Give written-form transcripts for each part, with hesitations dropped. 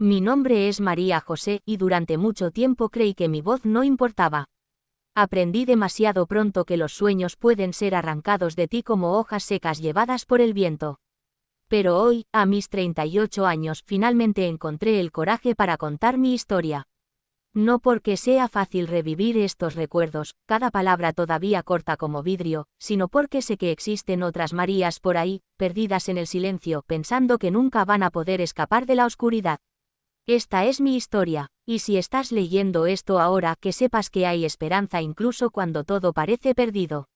Mi nombre es María José y durante mucho tiempo creí que mi voz no importaba. Aprendí demasiado pronto que los sueños pueden ser arrancados de ti como hojas secas llevadas por el viento. Pero hoy, a mis 38 años, finalmente encontré el coraje para contar mi historia. No porque sea fácil revivir estos recuerdos, cada palabra todavía corta como vidrio, sino porque sé que existen otras Marías por ahí, perdidas en el silencio, pensando que nunca van a poder escapar de la oscuridad. Esta es mi historia, y si estás leyendo esto ahora, que sepas que hay esperanza incluso cuando todo parece perdido.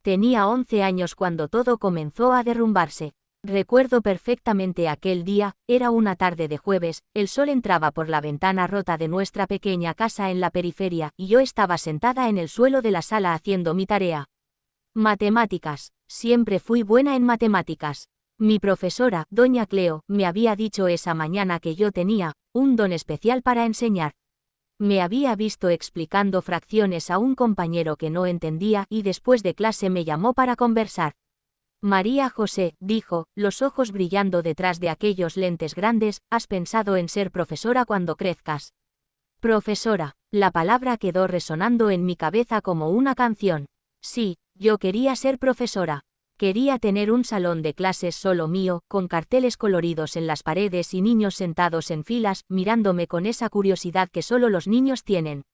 Tenía 11 años cuando todo comenzó a derrumbarse. Recuerdo perfectamente aquel día, era una tarde de jueves, el sol entraba por la ventana rota de nuestra pequeña casa en la periferia, y yo estaba sentada en el suelo de la sala haciendo mi tarea. Matemáticas. Siempre fui buena en matemáticas. Mi profesora, doña Cleo, me había dicho esa mañana que yo tenía un don especial para enseñar. Me había visto explicando fracciones a un compañero que no entendía y después de clase me llamó para conversar. María José, dijo, los ojos brillando detrás de aquellos lentes grandes, ¿has pensado en ser profesora cuando crezcas? Profesora, la palabra quedó resonando en mi cabeza como una canción. Sí, yo quería ser profesora. Quería tener un salón de clases solo mío, con carteles coloridos en las paredes y niños sentados en filas, mirándome con esa curiosidad que solo los niños tienen.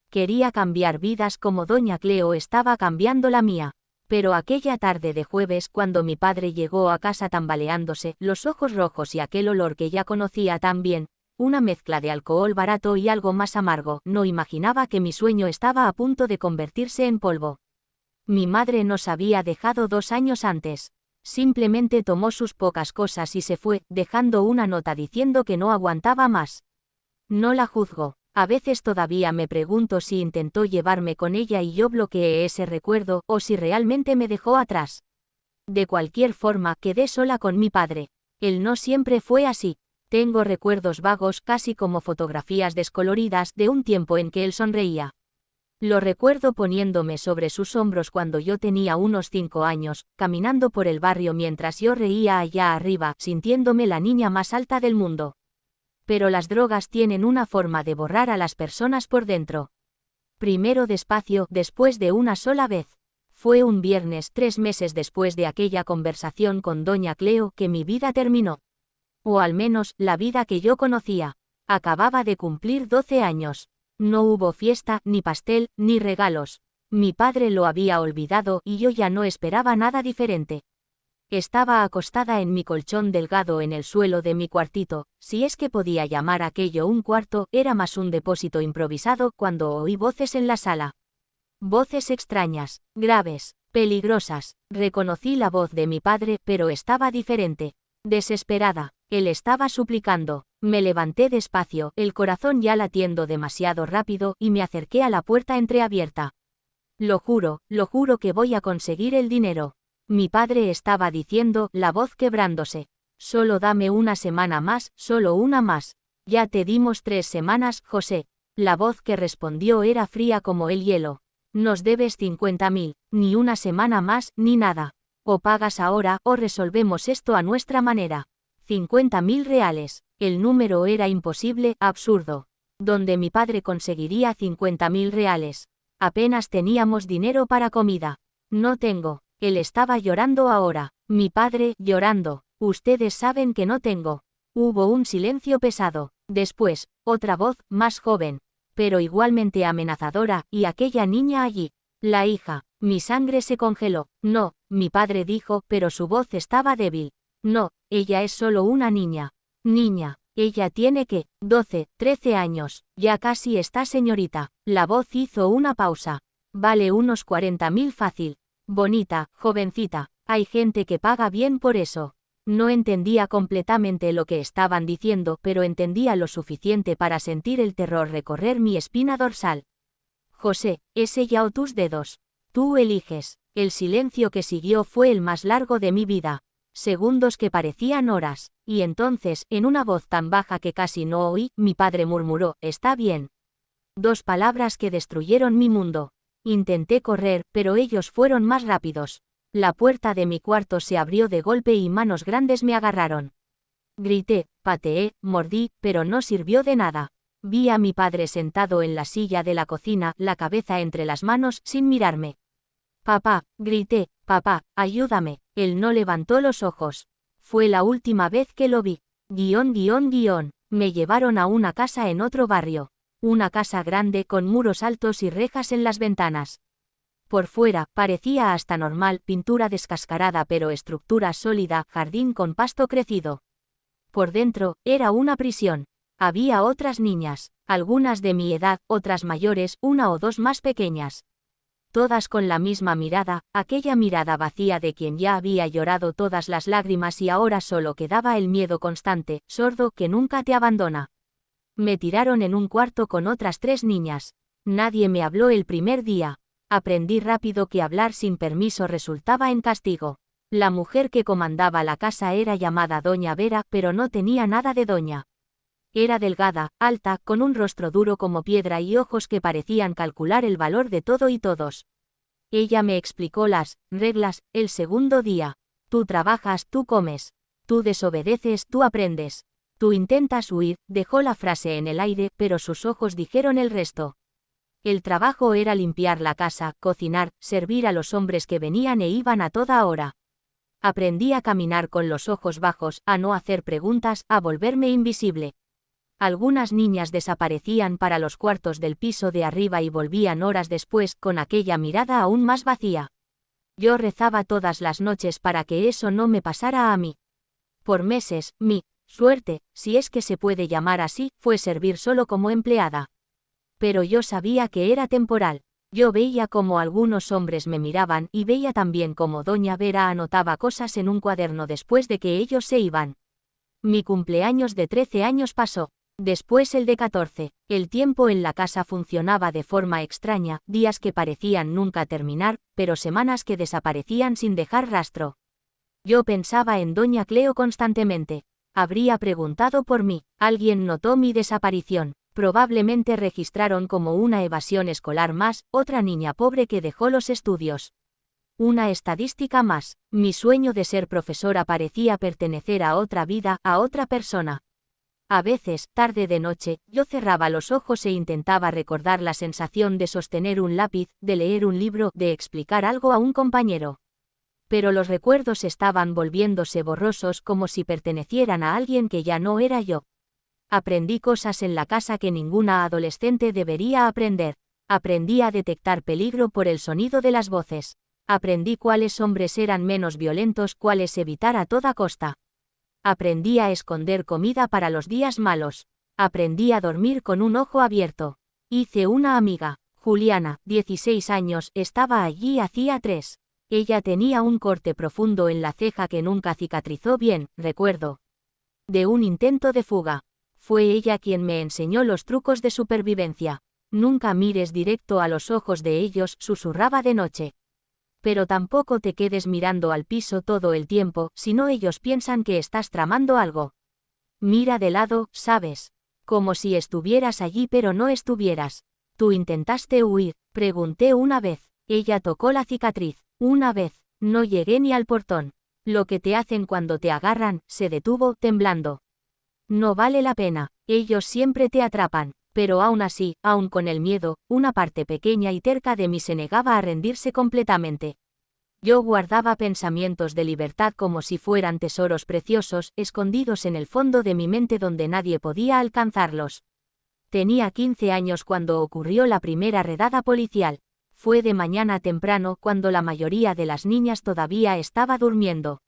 Quería cambiar vidas como doña Cleo estaba cambiando la mía. Pero aquella tarde de jueves, cuando mi padre llegó a casa tambaleándose, los ojos rojos y aquel olor que ya conocía tan bien, una mezcla de alcohol barato y algo más amargo, no imaginaba que mi sueño estaba a punto de convertirse en polvo. Mi madre nos había dejado 2 años antes. Simplemente tomó sus pocas cosas y se fue, dejando una nota diciendo que no aguantaba más. No la juzgo. A veces todavía me pregunto si intentó llevarme con ella y yo bloqueé ese recuerdo, o si realmente me dejó atrás. De cualquier forma, quedé sola con mi padre. Él no siempre fue así. Tengo recuerdos vagos, casi como fotografías descoloridas, de un tiempo en que él sonreía. Lo recuerdo poniéndome sobre sus hombros cuando yo tenía unos 5 años, caminando por el barrio mientras yo reía allá arriba, sintiéndome la niña más alta del mundo. Pero las drogas tienen una forma de borrar a las personas por dentro. Primero despacio, después de una sola vez. Fue un viernes 3 meses después de aquella conversación con doña Cleo que mi vida terminó. O al menos, la vida que yo conocía. Acababa de cumplir 12 años. No hubo fiesta, ni pastel, ni regalos. Mi padre lo había olvidado y yo ya no esperaba nada diferente. Estaba acostada en mi colchón delgado en el suelo de mi cuartito, si es que podía llamar aquello un cuarto, era más un depósito improvisado cuando oí voces en la sala. Voces extrañas, graves, peligrosas. Reconocí la voz de mi padre, pero estaba diferente. Desesperada. Él estaba suplicando. Me levanté despacio, el corazón ya latiendo demasiado rápido, y me acerqué a la puerta entreabierta. Lo juro que voy a conseguir el dinero. Mi padre estaba diciendo, la voz quebrándose. Solo dame una semana más, solo una más. Ya te dimos 3 semanas, José. La voz que respondió era fría como el hielo. Nos debes 50.000, ni una semana más, ni nada. O pagas ahora, o resolvemos esto a nuestra manera. 50.000 reales. El número era imposible, absurdo. ¿Dónde mi padre conseguiría 50.000 reales? Apenas teníamos dinero para comida. No tengo. Él estaba llorando ahora. Mi padre, llorando. Ustedes saben que no tengo. Hubo un silencio pesado. Después, otra voz, más joven, pero igualmente amenazadora, y aquella niña allí. La hija. Mi sangre se congeló. No, mi padre dijo, pero su voz estaba débil. No, ella es solo una niña. Niña. Ella tiene que, 12, 13 años. Ya casi está señorita. La voz hizo una pausa. Vale unos 40.000 fácil. Bonita, jovencita. Hay gente que paga bien por eso. No entendía completamente lo que estaban diciendo, pero entendía lo suficiente para sentir el terror recorrer mi espina dorsal. José, ¿es ella o tus dedos? Tú eliges. El silencio que siguió fue el más largo de mi vida. Segundos que parecían horas. Y entonces, en una voz tan baja que casi no oí, mi padre murmuró, «Está bien». 2 palabras que destruyeron mi mundo. Intenté correr, pero ellos fueron más rápidos. La puerta de mi cuarto se abrió de golpe y manos grandes me agarraron. Grité, pateé, mordí, pero no sirvió de nada. Vi a mi padre sentado en la silla de la cocina, la cabeza entre las manos, sin mirarme. Papá, grité, papá, ayúdame. Él no levantó los ojos. Fue la última vez que lo vi. Me llevaron a una casa en otro barrio. Una casa grande con muros altos y rejas en las ventanas. Por fuera, parecía hasta normal, pintura descascarada pero estructura sólida, jardín con pasto crecido. Por dentro, era una prisión. Había otras niñas, algunas de mi edad, otras mayores, una o dos más pequeñas. Todas con la misma mirada, aquella mirada vacía de quien ya había llorado todas las lágrimas y ahora solo quedaba el miedo constante, sordo, que nunca te abandona. Me tiraron en un cuarto con otras 3 niñas. Nadie me habló el primer día. Aprendí rápido que hablar sin permiso resultaba en castigo. La mujer que comandaba la casa era llamada Doña Vera, pero no tenía nada de doña. Era delgada, alta, con un rostro duro como piedra y ojos que parecían calcular el valor de todo y todos. Ella me explicó las reglas el segundo día. Tú trabajas, tú comes. Tú desobedeces, tú aprendes. Tú intentas huir, dejó la frase en el aire, pero sus ojos dijeron el resto. El trabajo era limpiar la casa, cocinar, servir a los hombres que venían e iban a toda hora. Aprendí a caminar con los ojos bajos, a no hacer preguntas, a volverme invisible. Algunas niñas desaparecían para los cuartos del piso de arriba y volvían horas después, con aquella mirada aún más vacía. Yo rezaba todas las noches para que eso no me pasara a mí. Por meses, mi suerte, si es que se puede llamar así, fue servir solo como empleada. Pero yo sabía que era temporal. Yo veía cómo algunos hombres me miraban y veía también cómo Doña Vera anotaba cosas en un cuaderno después de que ellos se iban. Mi cumpleaños de 13 años pasó. Después el de 14. El tiempo en la casa funcionaba de forma extraña, días que parecían nunca terminar, pero semanas que desaparecían sin dejar rastro. Yo pensaba en Doña Cleo constantemente. Habría preguntado por mí. Alguien notó mi desaparición. Probablemente registraron como una evasión escolar más, otra niña pobre que dejó los estudios. Una estadística más. Mi sueño de ser profesora parecía pertenecer a otra vida, a otra persona. A veces, tarde de noche, yo cerraba los ojos e intentaba recordar la sensación de sostener un lápiz, de leer un libro, de explicar algo a un compañero. Pero los recuerdos estaban volviéndose borrosos como si pertenecieran a alguien que ya no era yo. Aprendí cosas en la casa que ninguna adolescente debería aprender. Aprendí a detectar peligro por el sonido de las voces. Aprendí cuáles hombres eran menos violentos, cuáles evitar a toda costa. Aprendí a esconder comida para los días malos. Aprendí a dormir con un ojo abierto. Hice una amiga, Juliana, 16 años, estaba allí hacía 3. Ella tenía un corte profundo en la ceja que nunca cicatrizó bien, recuerdo. De un intento de fuga. Fue ella quien me enseñó los trucos de supervivencia. Nunca mires directo a los ojos de ellos, susurraba de noche. Pero tampoco te quedes mirando al piso todo el tiempo, si no ellos piensan que estás tramando algo. Mira de lado, ¿sabes? Como si estuvieras allí pero no estuvieras. ¿Tú intentaste huir? Pregunté una vez. Ella tocó la cicatriz. Una vez. No llegué ni al portón. Lo que te hacen cuando te agarran, se detuvo, temblando. No vale la pena. Ellos siempre te atrapan. Pero aún así, aún con el miedo, una parte pequeña y terca de mí se negaba a rendirse completamente. Yo guardaba pensamientos de libertad como si fueran tesoros preciosos, escondidos en el fondo de mi mente donde nadie podía alcanzarlos. Tenía 15 años cuando ocurrió la primera redada policial. Fue de mañana temprano cuando la mayoría de las niñas todavía estaba durmiendo.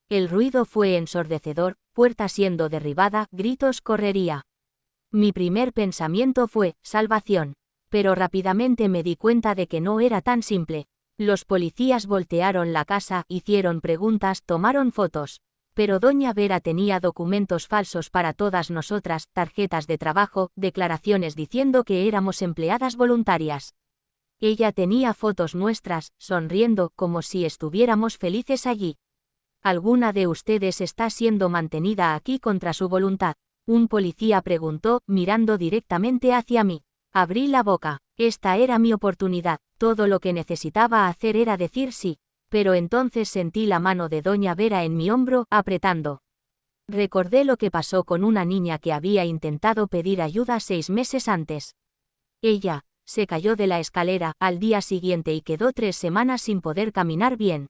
El ruido fue ensordecedor, puerta siendo derribada, gritos, correría. Mi primer pensamiento fue, salvación. Pero rápidamente me di cuenta de que no era tan simple. Los policías voltearon la casa, hicieron preguntas, tomaron fotos. Pero Doña Vera tenía documentos falsos para todas nosotras, tarjetas de trabajo, declaraciones diciendo que éramos empleadas voluntarias. Ella tenía fotos nuestras, sonriendo, como si estuviéramos felices allí. ¿Alguna de ustedes está siendo mantenida aquí contra su voluntad? Un policía preguntó, mirando directamente hacia mí. Abrí la boca. Esta era mi oportunidad. Todo lo que necesitaba hacer era decir sí. Pero entonces sentí la mano de Doña Vera en mi hombro, apretando. Recordé lo que pasó con una niña que había intentado pedir ayuda 6 meses antes. Ella se cayó de la escalera al día siguiente y quedó 3 semanas sin poder caminar bien.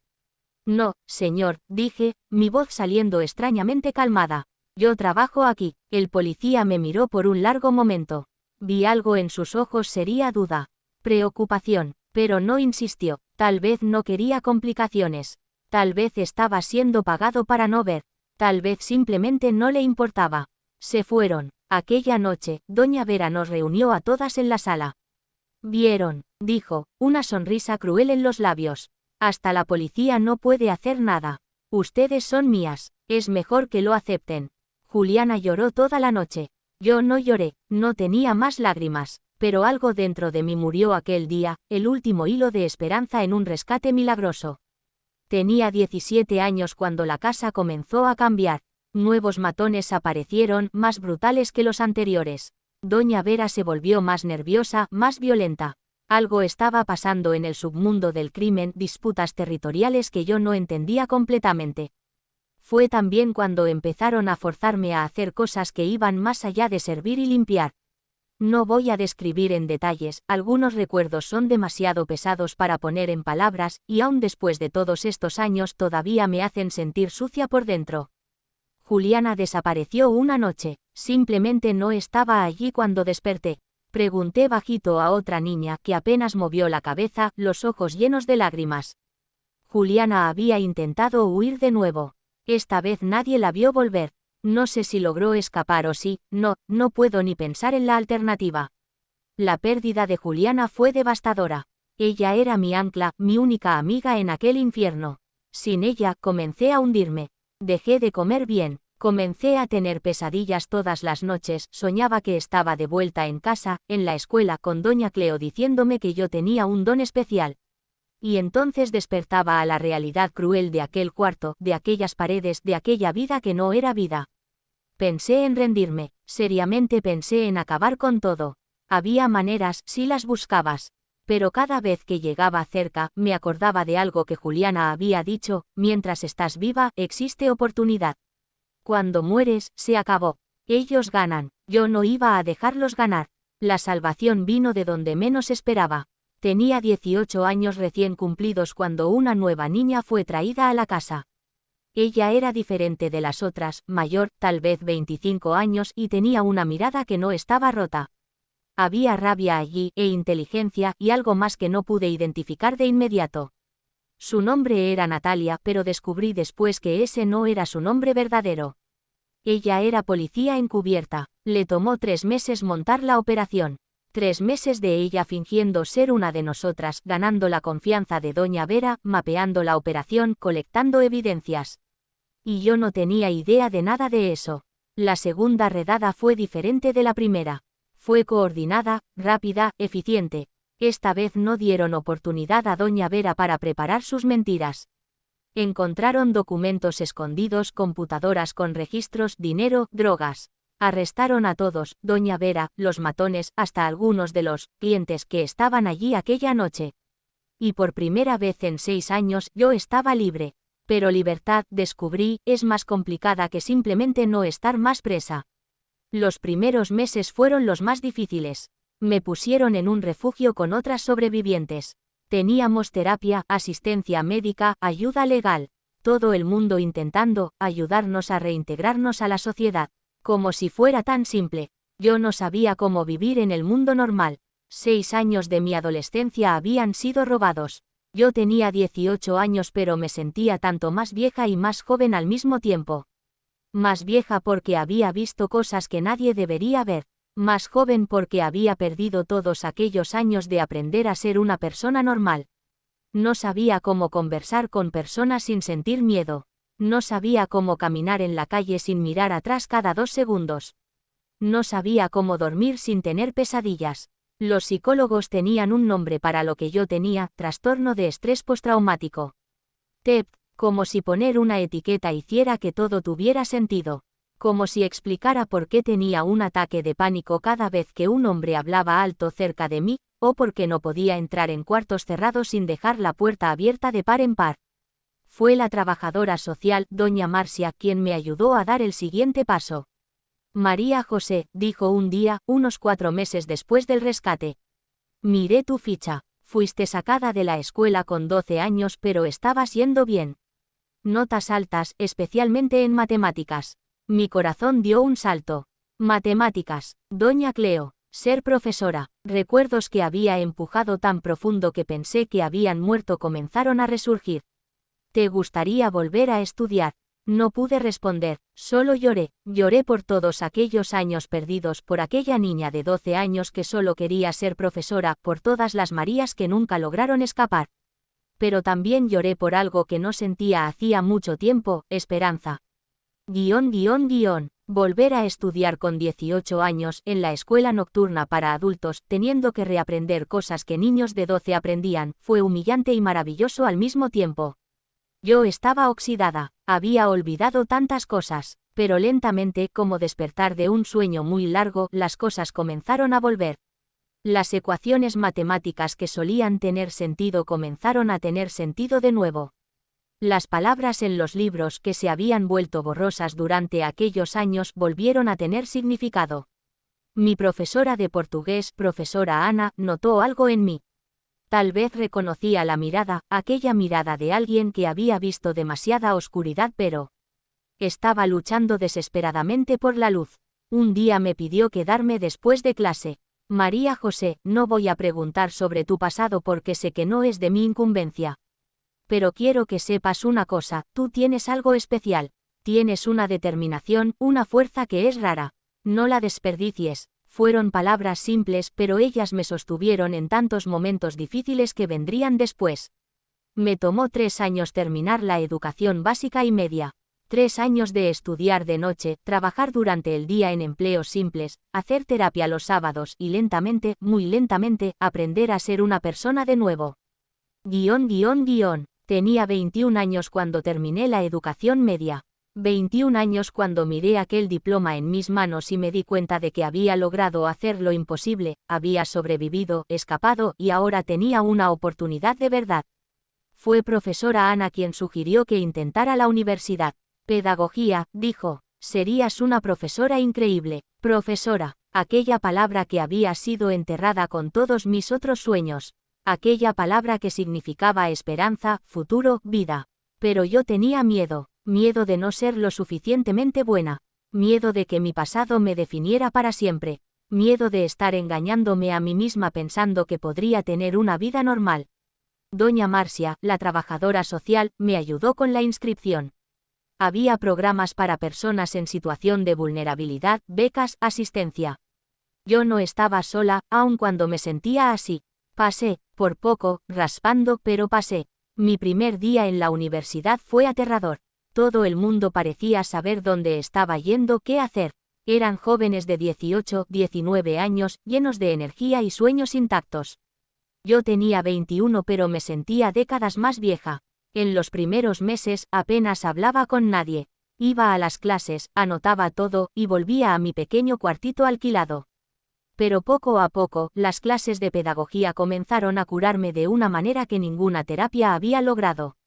No, señor, dije, mi voz saliendo extrañamente calmada. Yo trabajo aquí. El policía me miró por un largo momento. Vi algo en sus ojos, sería duda, preocupación, pero no insistió. Tal vez no quería complicaciones. Tal vez estaba siendo pagado para no ver. Tal vez simplemente no le importaba. Se fueron. Aquella noche, doña Vera nos reunió a todas en la sala. Vieron, dijo, una sonrisa cruel en los labios. Hasta la policía no puede hacer nada. Ustedes son mías. Es mejor que lo acepten. Juliana lloró toda la noche. Yo no lloré, no tenía más lágrimas, pero algo dentro de mí murió aquel día, el último hilo de esperanza en un rescate milagroso. Tenía 17 años cuando la casa comenzó a cambiar. Nuevos matones aparecieron, más brutales que los anteriores. Doña Vera se volvió más nerviosa, más violenta. Algo estaba pasando en el submundo del crimen, disputas territoriales que yo no entendía completamente. Fue también cuando empezaron a forzarme a hacer cosas que iban más allá de servir y limpiar. No voy a describir en detalles, algunos recuerdos son demasiado pesados para poner en palabras, y aún después de todos estos años todavía me hacen sentir sucia por dentro. Juliana desapareció una noche, simplemente no estaba allí cuando desperté. Pregunté bajito a otra niña que apenas movió la cabeza, los ojos llenos de lágrimas. Juliana había intentado huir de nuevo. Esta vez nadie la vio volver. No sé si logró escapar o sí, no puedo ni pensar en la alternativa. La pérdida de Juliana fue devastadora. Ella era mi ancla, mi única amiga en aquel infierno. Sin ella, comencé a hundirme. Dejé de comer bien, comencé a tener pesadillas todas las noches, soñaba que estaba de vuelta en casa, en la escuela con doña Cleo diciéndome que yo tenía un don especial. Y entonces despertaba a la realidad cruel de aquel cuarto, de aquellas paredes, de aquella vida que no era vida. Pensé en rendirme, seriamente pensé en acabar con todo. Había maneras, si las buscabas. Pero cada vez que llegaba cerca, me acordaba de algo que Juliana había dicho, mientras estás viva, existe oportunidad. Cuando mueres, se acabó. Ellos ganan, yo no iba a dejarlos ganar. La salvación vino de donde menos esperaba. Tenía 18 años recién cumplidos cuando una nueva niña fue traída a la casa. Ella era diferente de las otras, mayor, tal vez 25 años, y tenía una mirada que no estaba rota. Había rabia allí, e inteligencia, y algo más que no pude identificar de inmediato. Su nombre era Natalia, pero descubrí después que ese no era su nombre verdadero. Ella era policía encubierta. Le tomó 3 meses montar la operación. 3 meses de ella fingiendo ser una de nosotras, ganando la confianza de doña Vera, mapeando la operación, colectando evidencias. Y yo no tenía idea de nada de eso. La segunda redada fue diferente de la primera. Fue coordinada, rápida, eficiente. Esta vez no dieron oportunidad a doña Vera para preparar sus mentiras. Encontraron documentos escondidos, computadoras con registros, dinero, drogas. Arrestaron a todos, doña Vera, los matones, hasta algunos de los clientes que estaban allí aquella noche. Y por primera vez en 6 años yo estaba libre. Pero libertad, descubrí, es más complicada que simplemente no estar más presa. Los primeros meses fueron los más difíciles. Me pusieron en un refugio con otras sobrevivientes. Teníamos terapia, asistencia médica, ayuda legal. Todo el mundo intentando ayudarnos a reintegrarnos a la sociedad. Como si fuera tan simple. Yo no sabía cómo vivir en el mundo normal. 6 años de mi adolescencia habían sido robados. Yo tenía 18 años pero me sentía tanto más vieja y más joven al mismo tiempo. Más vieja porque había visto cosas que nadie debería ver. Más joven porque había perdido todos aquellos años de aprender a ser una persona normal. No sabía cómo conversar con personas sin sentir miedo. No sabía cómo caminar en la calle sin mirar atrás cada 2 segundos. No sabía cómo dormir sin tener pesadillas. Los psicólogos tenían un nombre para lo que yo tenía, trastorno de estrés postraumático. TEP, como si poner una etiqueta hiciera que todo tuviera sentido. Como si explicara por qué tenía un ataque de pánico cada vez que un hombre hablaba alto cerca de mí, o por qué no podía entrar en cuartos cerrados sin dejar la puerta abierta de par en par. Fue la trabajadora social, doña Marcia, quien me ayudó a dar el siguiente paso. María José, dijo un día, unos 4 meses después del rescate. Miré tu ficha. Fuiste sacada de la escuela con 12 años, pero estabas yendo bien. Notas altas, especialmente en matemáticas. Mi corazón dio un salto. Matemáticas, doña Cleo, ser profesora. Recuerdos que había empujado tan profundo que pensé que habían muerto comenzaron a resurgir. ¿Te gustaría volver a estudiar? No pude responder, solo lloré. Lloré por todos aquellos años perdidos, por aquella niña de 12 años que solo quería ser profesora, por todas las Marías que nunca lograron escapar. Pero también lloré por algo que no sentía hacía mucho tiempo, esperanza. Volver a estudiar con 18 años en la escuela nocturna para adultos, teniendo que reaprender cosas que niños de 12 aprendían, fue humillante y maravilloso al mismo tiempo. Yo estaba oxidada, había olvidado tantas cosas, pero lentamente, como despertar de un sueño muy largo, las cosas comenzaron a volver. Las ecuaciones matemáticas que solían tener sentido comenzaron a tener sentido de nuevo. Las palabras en los libros que se habían vuelto borrosas durante aquellos años volvieron a tener significado. Mi profesora de portugués, profesora Ana, notó algo en mí. Tal vez reconocía la mirada, aquella mirada de alguien que había visto demasiada oscuridad, pero estaba luchando desesperadamente por la luz. Un día me pidió quedarme después de clase. María José, no voy a preguntar sobre tu pasado porque sé que no es de mi incumbencia. Pero quiero que sepas una cosa, tú tienes algo especial. Tienes una determinación, una fuerza que es rara. No la desperdicies. Fueron palabras simples, pero ellas me sostuvieron en tantos momentos difíciles que vendrían después. Me tomó 3 años terminar la educación básica y media. 3 años de estudiar de noche, trabajar durante el día en empleos simples, hacer terapia los sábados y lentamente, muy lentamente, aprender a ser una persona de nuevo. Tenía 21 años cuando terminé la educación media. 21 años cuando miré aquel diploma en mis manos y me di cuenta de que había logrado hacer lo imposible, había sobrevivido, escapado y ahora tenía una oportunidad de verdad. Fue profesora Ana quien sugirió que intentara la universidad. Pedagogía, dijo, serías una profesora increíble. Profesora, aquella palabra que había sido enterrada con todos mis otros sueños. Aquella palabra que significaba esperanza, futuro, vida. Pero yo tenía miedo. Miedo de no ser lo suficientemente buena, miedo de que mi pasado me definiera para siempre, miedo de estar engañándome a mí misma pensando que podría tener una vida normal. Doña Marcia, la trabajadora social, me ayudó con la inscripción. Había programas para personas en situación de vulnerabilidad, becas, asistencia. Yo no estaba sola, aun cuando me sentía así. Pasé, por poco, raspando, pero pasé. Mi primer día en la universidad fue aterrador. Todo el mundo parecía saber dónde estaba yendo, qué hacer. Eran jóvenes de 18, 19 años, llenos de energía y sueños intactos. Yo tenía 21 pero me sentía décadas más vieja. En los primeros meses, apenas hablaba con nadie. Iba a las clases, anotaba todo, y volvía a mi pequeño cuartito alquilado. Pero poco a poco, las clases de pedagogía comenzaron a curarme de una manera que ninguna terapia había logrado.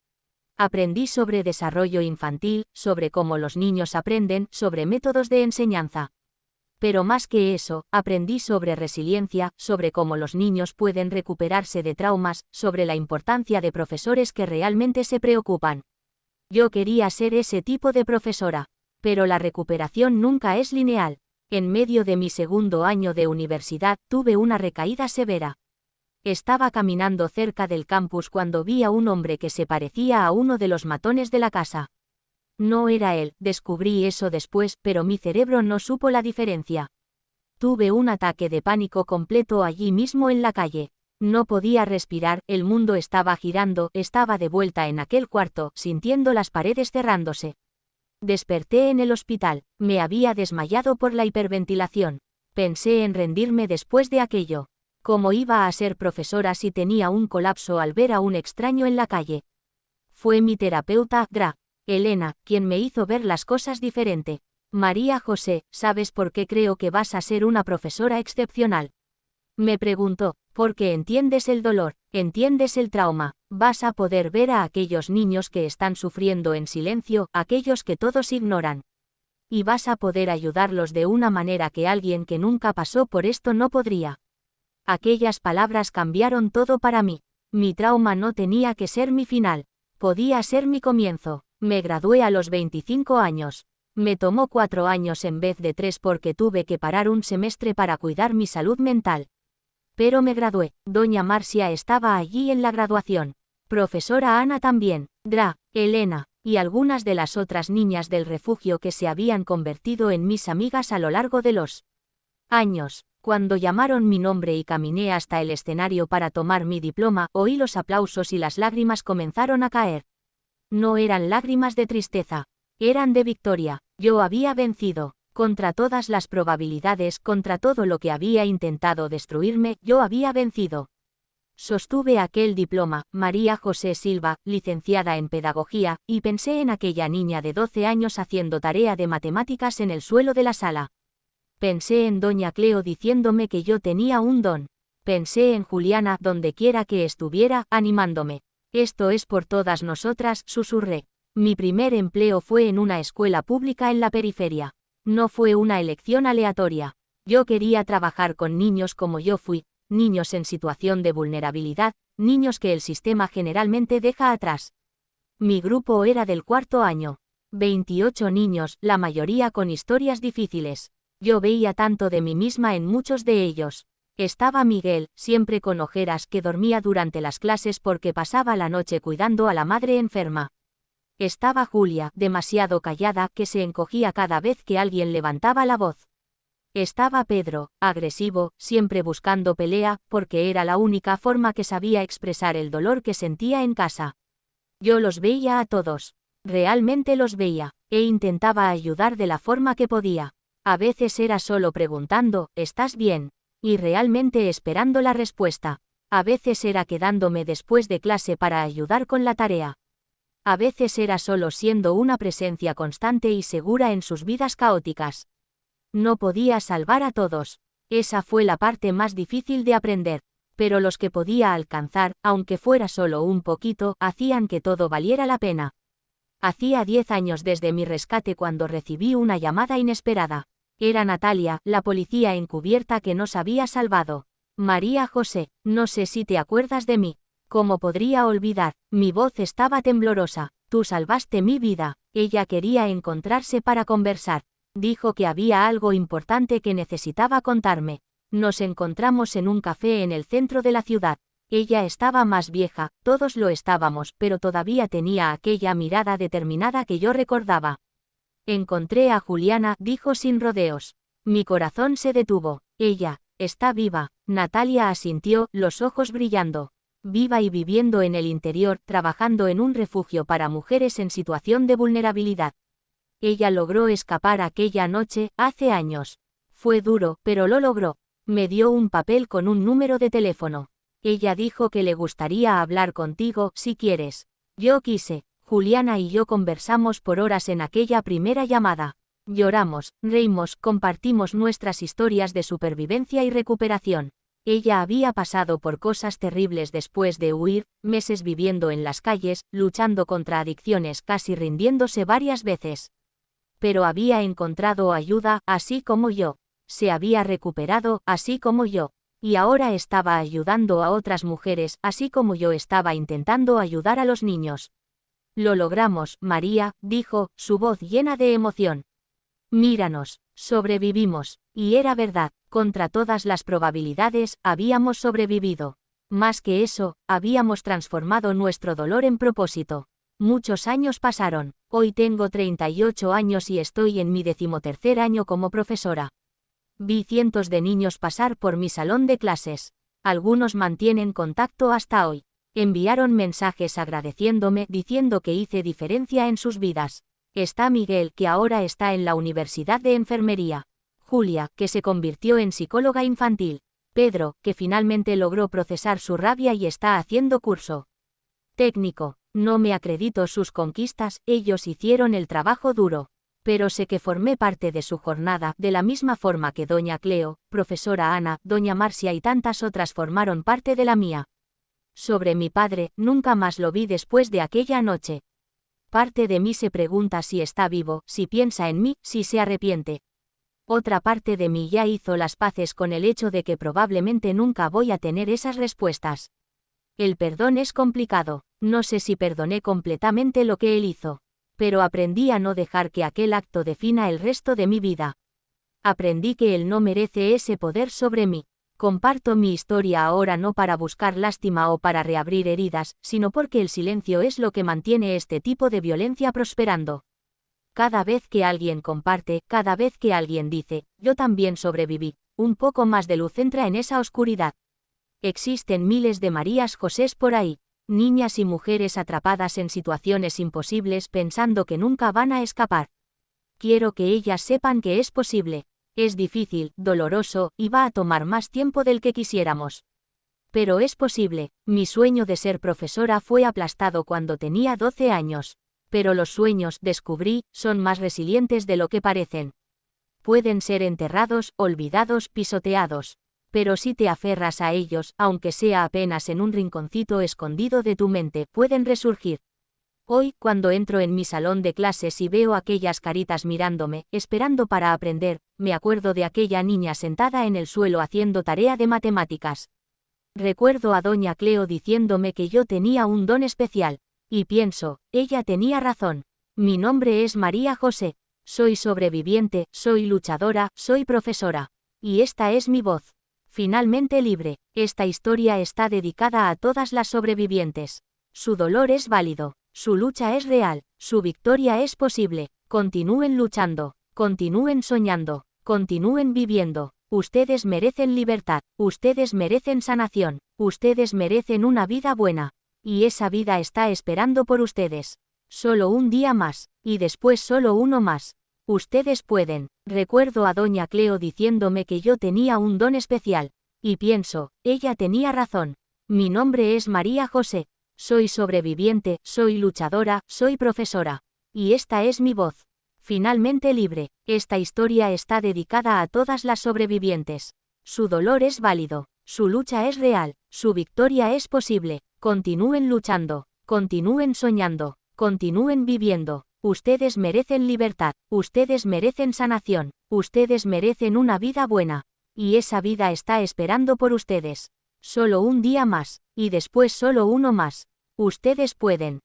Aprendí sobre desarrollo infantil, sobre cómo los niños aprenden, sobre métodos de enseñanza. Pero más que eso, aprendí sobre resiliencia, sobre cómo los niños pueden recuperarse de traumas, sobre la importancia de profesores que realmente se preocupan. Yo quería ser ese tipo de profesora. Pero la recuperación nunca es lineal. En medio de mi segundo año de universidad, tuve una recaída severa. Estaba caminando cerca del campus cuando vi a un hombre que se parecía a uno de los matones de la casa. No era él, descubrí eso después, pero mi cerebro no supo la diferencia. Tuve un ataque de pánico completo allí mismo en la calle. No podía respirar, el mundo estaba girando, estaba de vuelta en aquel cuarto, sintiendo las paredes cerrándose. Desperté en el hospital, me había desmayado por la hiperventilación. Pensé en rendirme después de aquello. ¿Cómo iba a ser profesora si tenía un colapso al ver a un extraño en la calle? Fue mi terapeuta, Elena, quien me hizo ver las cosas diferente. María José, ¿sabes por qué creo que vas a ser una profesora excepcional? Me preguntó, Porque entiendes el dolor, entiendes el trauma, vas a poder ver a aquellos niños que están sufriendo en silencio, aquellos que todos ignoran. Y vas a poder ayudarlos de una manera que alguien que nunca pasó por esto no podría. Aquellas palabras cambiaron todo para mí. Mi trauma no tenía que ser mi final, podía ser mi comienzo. Me gradué a los 25 años. Me tomó 4 años en vez de 3 porque tuve que parar un semestre para cuidar mi salud mental. Pero me gradué. Doña Marcia estaba allí en la graduación. Profesora Ana también. Elena, y algunas de las otras niñas del refugio que se habían convertido en mis amigas a lo largo de los años. Cuando llamaron mi nombre y caminé hasta el escenario para tomar mi diploma, oí los aplausos y las lágrimas comenzaron a caer. No eran lágrimas de tristeza, eran de victoria. Yo había vencido. Contra todas las probabilidades, contra todo lo que había intentado destruirme, yo había vencido. Sostuve aquel diploma, María José Silva, licenciada en Pedagogía, y pensé en aquella niña de 12 años haciendo tarea de matemáticas en el suelo de la sala. Pensé en doña Cleo diciéndome que yo tenía un don. Pensé en Juliana, donde quiera que estuviera, animándome. Esto es por todas nosotras, susurré. Mi primer empleo fue en una escuela pública en la periferia. No fue una elección aleatoria. Yo quería trabajar con niños como yo fui, niños en situación de vulnerabilidad, niños que el sistema generalmente deja atrás. Mi grupo era del 4º año. 28 niños, la mayoría con historias difíciles. Yo veía tanto de mí misma en muchos de ellos. Estaba Miguel, siempre con ojeras, que dormía durante las clases porque pasaba la noche cuidando a la madre enferma. Estaba Julia, demasiado callada, que se encogía cada vez que alguien levantaba la voz. Estaba Pedro, agresivo, siempre buscando pelea, porque era la única forma que sabía expresar el dolor que sentía en casa. Yo los veía a todos. Realmente los veía, e intentaba ayudar de la forma que podía. A veces era solo preguntando, ¿estás bien? Y realmente esperando la respuesta. A veces era quedándome después de clase para ayudar con la tarea. A veces era solo siendo una presencia constante y segura en sus vidas caóticas. No podía salvar a todos. Esa fue la parte más difícil de aprender. Pero los que podía alcanzar, aunque fuera solo un poquito, hacían que todo valiera la pena. Hacía 10 años desde mi rescate cuando recibí una llamada inesperada. Era Natalia, la policía encubierta que nos había salvado. María José, no sé si te acuerdas de mí. ¿Cómo podría olvidar? Mi voz estaba temblorosa. Tú salvaste mi vida. Ella quería encontrarse para conversar. Dijo que había algo importante que necesitaba contarme. Nos encontramos en un café en el centro de la ciudad. Ella estaba más vieja, todos lo estábamos, pero todavía tenía aquella mirada determinada que yo recordaba. Encontré a Juliana, dijo sin rodeos. Mi corazón se detuvo. Ella, está viva. Natalia asintió, los ojos brillando. Viva y viviendo en el interior, trabajando en un refugio para mujeres en situación de vulnerabilidad. Ella logró escapar aquella noche, hace años. Fue duro, pero lo logró. Me dio un papel con un número de teléfono. Ella dijo que le gustaría hablar contigo, si quieres. Yo quise. Juliana y yo conversamos por horas en aquella primera llamada. Lloramos, reímos, compartimos nuestras historias de supervivencia y recuperación. Ella había pasado por cosas terribles después de huir, meses viviendo en las calles, luchando contra adicciones, casi rindiéndose varias veces. Pero había encontrado ayuda, así como yo. Se había recuperado, así como yo. Y ahora estaba ayudando a otras mujeres, así como yo estaba intentando ayudar a los niños. Lo logramos, María, dijo, su voz llena de emoción. Míranos, sobrevivimos. Y era verdad, contra todas las probabilidades, habíamos sobrevivido. Más que eso, habíamos transformado nuestro dolor en propósito. Muchos años pasaron. Hoy tengo 38 años y estoy en mi 13º año como profesora. Vi cientos de niños pasar por mi salón de clases. Algunos mantienen contacto hasta hoy. Enviaron mensajes agradeciéndome, diciendo que hice diferencia en sus vidas. Está Miguel, que ahora está en la Universidad de Enfermería. Julia, que se convirtió en psicóloga infantil. Pedro, que finalmente logró procesar su rabia y está haciendo curso técnico. No me acredito sus conquistas, ellos hicieron el trabajo duro. Pero sé que formé parte de su jornada, de la misma forma que doña Cleo, profesora Ana, doña Marcia y tantas otras formaron parte de la mía. Sobre mi padre, nunca más lo vi después de aquella noche. Parte de mí se pregunta si está vivo, si piensa en mí, si se arrepiente. Otra parte de mí ya hizo las paces con el hecho de que probablemente nunca voy a tener esas respuestas. El perdón es complicado, no sé si perdoné completamente lo que él hizo. Pero aprendí a no dejar que aquel acto defina el resto de mi vida. Aprendí que él no merece ese poder sobre mí. Comparto mi historia ahora no para buscar lástima o para reabrir heridas, sino porque el silencio es lo que mantiene este tipo de violencia prosperando. Cada vez que alguien comparte, cada vez que alguien dice, yo también sobreviví, un poco más de luz entra en esa oscuridad. Existen miles de Marías Josés por ahí. Niñas y mujeres atrapadas en situaciones imposibles pensando que nunca van a escapar. Quiero que ellas sepan que es posible. Es difícil, doloroso, y va a tomar más tiempo del que quisiéramos. Pero es posible. Mi sueño de ser profesora fue aplastado cuando tenía 12 años. Pero los sueños, descubrí, son más resilientes de lo que parecen. Pueden ser enterrados, olvidados, pisoteados. Pero si te aferras a ellos, aunque sea apenas en un rinconcito escondido de tu mente, pueden resurgir. Hoy, cuando entro en mi salón de clases y veo aquellas caritas mirándome, esperando para aprender, me acuerdo de aquella niña sentada en el suelo haciendo tarea de matemáticas. Recuerdo a doña Cleo diciéndome que yo tenía un don especial. Y pienso, ella tenía razón. Mi nombre es María José. Soy sobreviviente, soy luchadora, soy profesora. Y esta es mi voz. Finalmente libre, esta historia está dedicada a todas las sobrevivientes. Su dolor es válido, su lucha es real, su victoria es posible. Continúen luchando, continúen soñando, continúen viviendo. Ustedes merecen libertad, ustedes merecen sanación, ustedes merecen una vida buena. Y esa vida está esperando por ustedes. Solo un día más, y después solo uno más. Ustedes pueden. Recuerdo a doña Cleo diciéndome que yo tenía un don especial. Y pienso, ella tenía razón. Mi nombre es María José. Soy sobreviviente, soy luchadora, soy profesora. Y esta es mi voz. Finalmente libre, esta historia está dedicada a todas las sobrevivientes. Su dolor es válido, su lucha es real, su victoria es posible. Continúen luchando, continúen soñando, continúen viviendo. Ustedes merecen libertad, ustedes merecen sanación, ustedes merecen una vida buena. Y esa vida está esperando por ustedes. Solo un día más, y después solo uno más. Ustedes pueden.